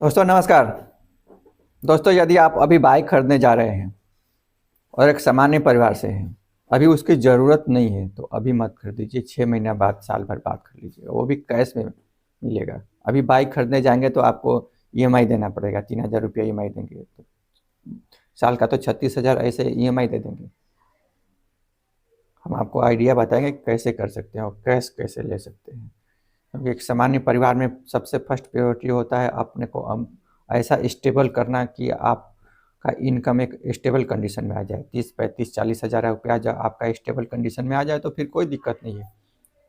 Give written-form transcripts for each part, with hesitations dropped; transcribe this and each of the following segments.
दोस्तों नमस्कार। दोस्तों यदि आप अभी बाइक खरीदने जा रहे हैं और एक सामान्य परिवार से हैं, अभी उसकी ज़रूरत नहीं है तो अभी मत खरीदीजिए। 6 महीना बाद, साल भर बाद खरीद लीजिएगा, वो भी कैश में मिलेगा। अभी बाइक खरीदने जाएंगे तो आपको ईएमआई देना पड़ेगा, 3,000 रुपया ईएमआई देंगे तो साल का तो 36,000 ऐसे ईएमआई दे देंगे। हम आपको आइडिया बताएंगे कैसे कर सकते हैं और कैश कैसे ले सकते हैं, क्योंकि एक सामान्य परिवार में सबसे फर्स्ट प्रायोरिटी होता है अपने को ऐसा स्टेबल करना कि आपका इनकम एक स्टेबल कंडीशन में आ जाए। 30, 35, 40 हज़ार रुपया जब आपका स्टेबल कंडीशन में आ जाए तो फिर कोई दिक्कत नहीं है।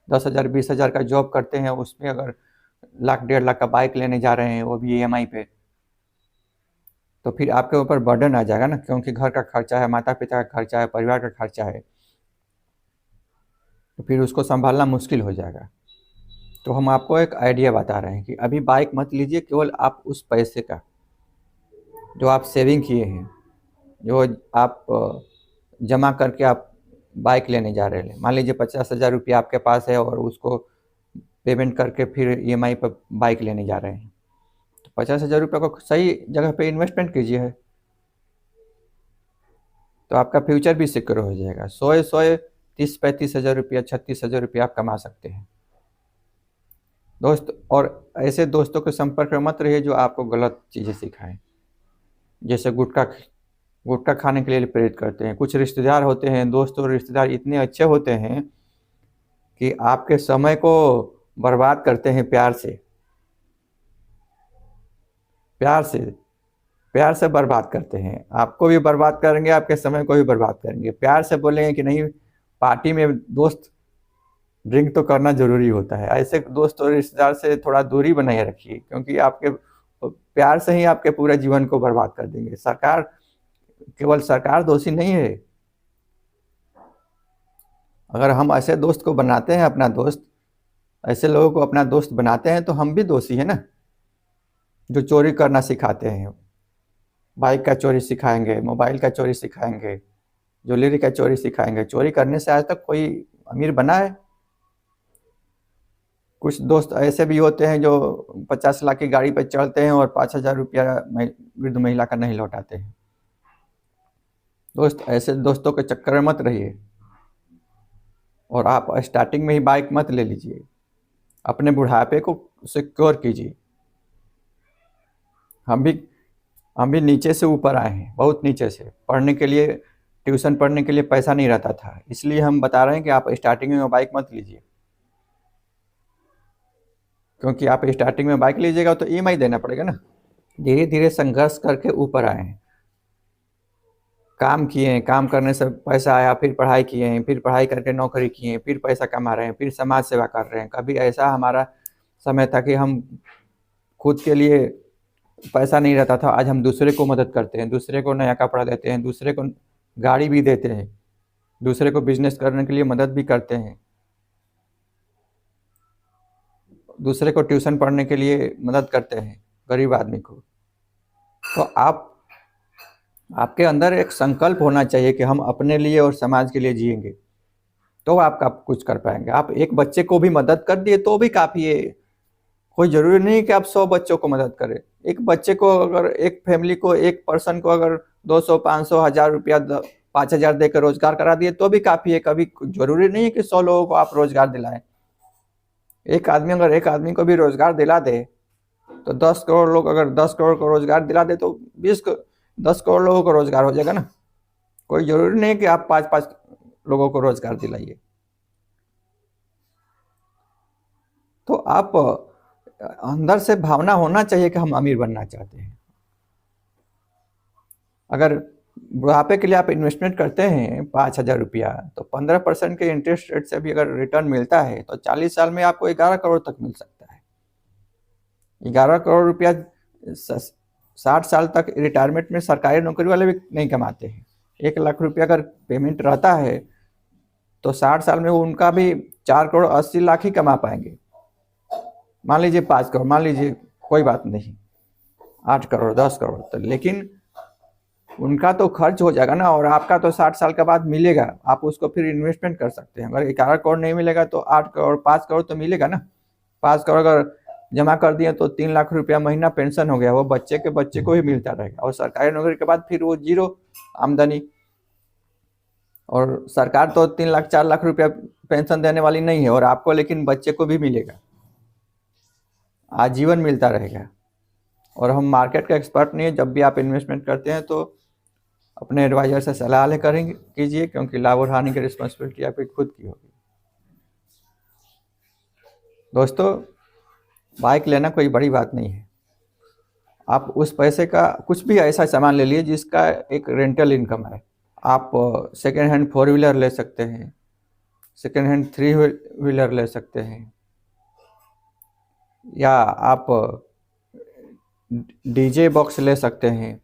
10,000 20,000 का जॉब करते हैं, उसमें अगर लाख 1.5 लाख का बाइक लेने जा रहे हैं वो भी ईएमआई पे, तो फिर आपके ऊपर बर्डन आ जाएगा ना, क्योंकि घर का खर्चा है, माता पिता का खर्चा है, परिवार का खर्चा है, तो फिर उसको संभालना मुश्किल हो जाएगा। तो हम आपको एक आइडिया बता रहे हैं कि अभी बाइक मत लीजिए। केवल आप उस पैसे का जो आप सेविंग किए हैं, जो आप जमा करके आप बाइक लेने जा रहे हैं, मान लीजिए 50,000 रुपया आपके पास है और उसको पेमेंट करके फिर ईएमआई पर बाइक लेने जा रहे हैं, तो 50,000 रुपये को सही जगह पे इन्वेस्टमेंट कीजिए है, तो आपका फ्यूचर भी सिक्योर हो जाएगा। 30-35 हज़ार रुपया, 36,000 रुपया आप कमा सकते हैं दोस्त। और ऐसे दोस्तों के संपर्क में मत रहिए जो आपको गलत चीज़ें सिखाएं, जैसे गुटखा गुटखा खाने के लिए प्रेरित करते हैं। कुछ रिश्तेदार होते हैं, दोस्त और रिश्तेदार इतने अच्छे होते हैं कि आपके समय को बर्बाद करते हैं। प्यार से प्यार से प्यार से बर्बाद करते हैं, आपको भी बर्बाद करेंगे, आपके समय को भी बर्बाद करेंगे। प्यार से बोलेंगे कि नहीं, पार्टी में दोस्त ड्रिंक तो करना जरूरी होता है। ऐसे दोस्त और रिश्तेदार से थोड़ा दूरी बनाए रखिए, क्योंकि आपके प्यार से ही आपके पूरे जीवन को बर्बाद कर देंगे। केवल सरकार दोषी नहीं है। अगर हम ऐसे दोस्त को बनाते हैं अपना दोस्त, ऐसे लोगों को अपना दोस्त बनाते हैं, तो हम भी दोषी है ना, जो चोरी करना सिखाते हैं। बाइक का चोरी सिखाएंगे, मोबाइल का चोरी सिखाएंगे, ज्वेलरी का चोरी सिखाएंगे। चोरी करने से आज तक कोई अमीर बना है? कुछ दोस्त ऐसे भी होते हैं जो 50 लाख की गाड़ी पर चढ़ते हैं और 5,000 रुपया वृद्ध महिला का नहीं लौटाते हैं। दोस्त, ऐसे दोस्तों के चक्कर में मत रहिए। और आप स्टार्टिंग में ही बाइक मत ले लीजिए, अपने बुढ़ापे को सिक्योर कीजिए। हम भी नीचे से ऊपर आए हैं, बहुत नीचे से। पढ़ने के लिए, ट्यूशन पढ़ने के लिए पैसा नहीं रहता था, इसलिए हम बता रहे हैं कि आप स्टार्टिंग में बाइक मत लीजिए, क्योंकि आप स्टार्टिंग में बाइक लीजिएगा तो ईएमआई देना पड़ेगा ना। धीरे धीरे संघर्ष करके ऊपर आए हैं, काम किए हैं, काम करने से पैसा आया, फिर पढ़ाई किए हैं, फिर पढ़ाई करके नौकरी किए हैं, फिर पैसा कमा रहे हैं, फिर समाज सेवा कर रहे हैं। कभी ऐसा हमारा समय था कि हम खुद के लिए पैसा नहीं रहता था, आज हम दूसरे को मदद करते हैं, दूसरे को नया कपड़ा देते हैं, दूसरे को गाड़ी भी देते हैं, दूसरे को बिजनेस करने के लिए मदद भी करते हैं, दूसरे को ट्यूशन पढ़ने के लिए मदद करते हैं, गरीब आदमी को। तो आपके अंदर एक संकल्प होना चाहिए कि हम अपने लिए और समाज के लिए जिएंगे, तो आप कुछ कर पाएंगे। आप एक बच्चे को भी मदद कर दिए तो भी काफ़ी है। कोई ज़रूरी नहीं कि आप 100 बच्चों को मदद करें। एक बच्चे को, अगर एक फैमिली को, एक पर्सन को अगर 200, 500, 1,000 रुपया, 5,000 देकर रोजगार करा दिए तो भी काफ़ी है। कभी जरूरी नहीं है कि 100 लोगों को आप रोजगार दिलाएं। एक आदमी अगर एक आदमी को भी रोजगार दिला दे तो 10 करोड़ लोग, अगर 10 करोड़ को रोजगार दिला दे तो 10 करोड़ लोगों को रोजगार हो जाएगा ना। कोई जरूरी नहीं कि आप 5-5 लोगों को रोजगार दिलाइए। तो आप अंदर से भावना होना चाहिए कि हम अमीर बनना चाहते हैं। अगर बुढ़ापे के लिए आप इन्वेस्टमेंट करते हैं 5,000 रुपया, तो 15% के इंटरेस्ट रेट से भी अगर रिटर्न मिलता है तो 40 साल में आपको 11 करोड़ तक मिल सकता है। 11 करोड़ रुपया 60 साल तक रिटायरमेंट में सरकारी नौकरी वाले भी नहीं कमाते हैं। 1 लाख रुपया अगर पेमेंट रहता है तो 60 साल में उनका भी 4 करोड़ 80 लाख ही कमा पाएंगे। मान लीजिए 5 करोड़, मान लीजिए, कोई बात नहीं, 8 करोड़ 10 करोड़, तो लेकिन उनका तो खर्च हो जाएगा ना, और आपका तो 60 साल के बाद मिलेगा। आप उसको फिर इन्वेस्टमेंट कर सकते हैं। अगर 11 करोड़ नहीं मिलेगा तो 8 करोड़ 5 करोड़ तो मिलेगा ना। 5 करोड़ अगर जमा कर दिए तो 3 लाख रुपया महीना पेंशन हो गया, वो बच्चे के बच्चे को ही मिलता रहेगा। और सरकारी नौकरी के बाद फिर वो जीरो आमदनी। और सरकार तो 3 लाख 4 लाख रुपया पेंशन देने वाली नहीं है, और आपको लेकिन बच्चे को भी मिलेगा, आजीवन मिलता रहेगा। और हम मार्केट का एक्सपर्ट नहीं है, जब भी आप इन्वेस्टमेंट करते हैं तो अपने एडवाइजर से सलाह ले करेंगे कीजिए, क्योंकि लाभ और हानि की रिस्पॉन्सिबिलिटी आपकी खुद की होगी। दोस्तों, बाइक लेना कोई बड़ी बात नहीं है। आप उस पैसे का कुछ भी ऐसा सामान ले लिए जिसका एक रेंटल इनकम है। आप सेकेंड हैंड 4 व्हीलर ले सकते हैं, सेकेंड हैंड 3 व्हीलर ले सकते हैं, या आप डीजे बॉक्स ले सकते हैं,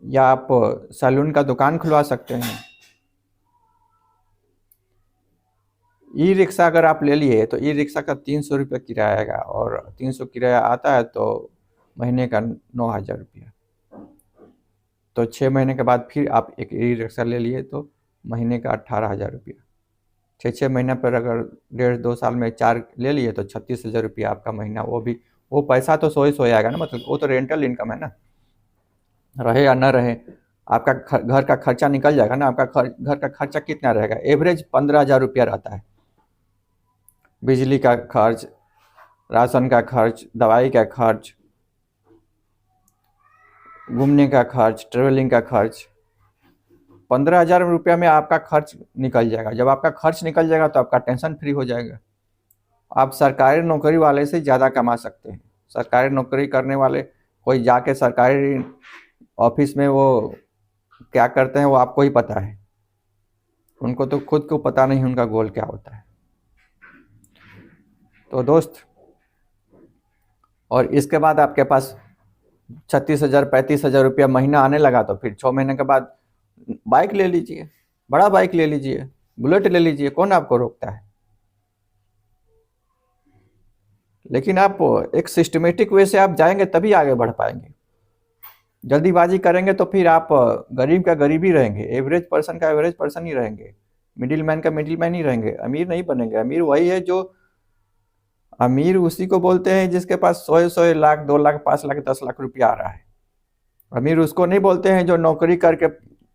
या आप सैलून का दुकान खुलवा सकते हैं। ई रिक्शा अगर आप ले लिए तो ई रिक्शा का 300 रुपये किराया आएगा, और 300 किराया आता है तो महीने का 9,000 रुपया। तो 6 महीने के बाद फिर आप एक ई रिक्शा ले लिए तो महीने का 18,000 रुपया। 6 महीने पर अगर 1.5-2 साल में 4 ले लिए तो 36,000 रुपया आपका महीना। वो पैसा तो सो आएगा ना, मतलब वो तो रेंटल इनकम है ना, रहे या न रहे आपका घर का खर्चा निकल जाएगा ना। आपका घर का खर्चा कितना रहेगा? एवरेज 15,000 रुपया रहता है। बिजली का खर्च, राशन का खर्च, दवाई का खर्च, घूमने का खर्च, ट्रेवलिंग का खर्च, 15,000 रुपया में आपका खर्च निकल जाएगा। जब आपका खर्च निकल जाएगा तो आपका टेंशन फ्री हो जाएगा। आप सरकारी नौकरी वाले से ज़्यादा कमा सकते हैं। सरकारी नौकरी करने वाले कोई जाके सरकारी ऑफिस में वो क्या करते हैं वो आपको ही पता है, उनको तो खुद को पता नहीं उनका गोल क्या होता है। तो दोस्त, और इसके बाद आपके पास 36,000 35,000 रुपया महीना आने लगा तो फिर 6 महीने के बाद बाइक ले लीजिए, बड़ा बाइक ले लीजिए, बुलेट ले लीजिए, कौन आपको रोकता है। लेकिन आप एक सिस्टमेटिक वे से आप जाएंगे तभी आगे बढ़ पाएंगे। जल्दीबाजी करेंगे तो फिर आप गरीब का गरीब ही रहेंगे, एवरेज पर्सन का एवरेज पर्सन ही रहेंगे, मिडिल मैन का मिडिल मैन ही रहेंगे, अमीर नहीं बनेंगे। अमीर वही है जो अमीर उसी को बोलते हैं जिसके पास 100 लाख 2 लाख 5 लाख 10 लाख रुपया आ रहा है। अमीर उसको नहीं बोलते हैं जो नौकरी करके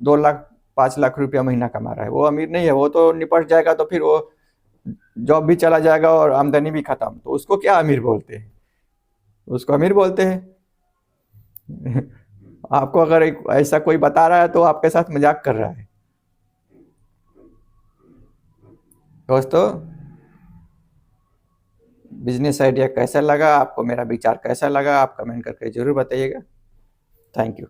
2 लाख 5 लाख रुपया महीना कमा रहा है, वो अमीर नहीं है। वो तो निपट जाएगा तो फिर वो जॉब भी चला जाएगा और आमदनी भी खत्म, तो उसको क्या अमीर बोलते हैं? उसको अमीर बोलते हैं। आपको अगर ऐसा कोई बता रहा है तो आपके साथ मजाक कर रहा है। दोस्तों, बिजनेस आइडिया कैसा लगा आपको, मेरा विचार कैसा लगा, आप कमेंट करके जरूर बताइएगा। Thank you.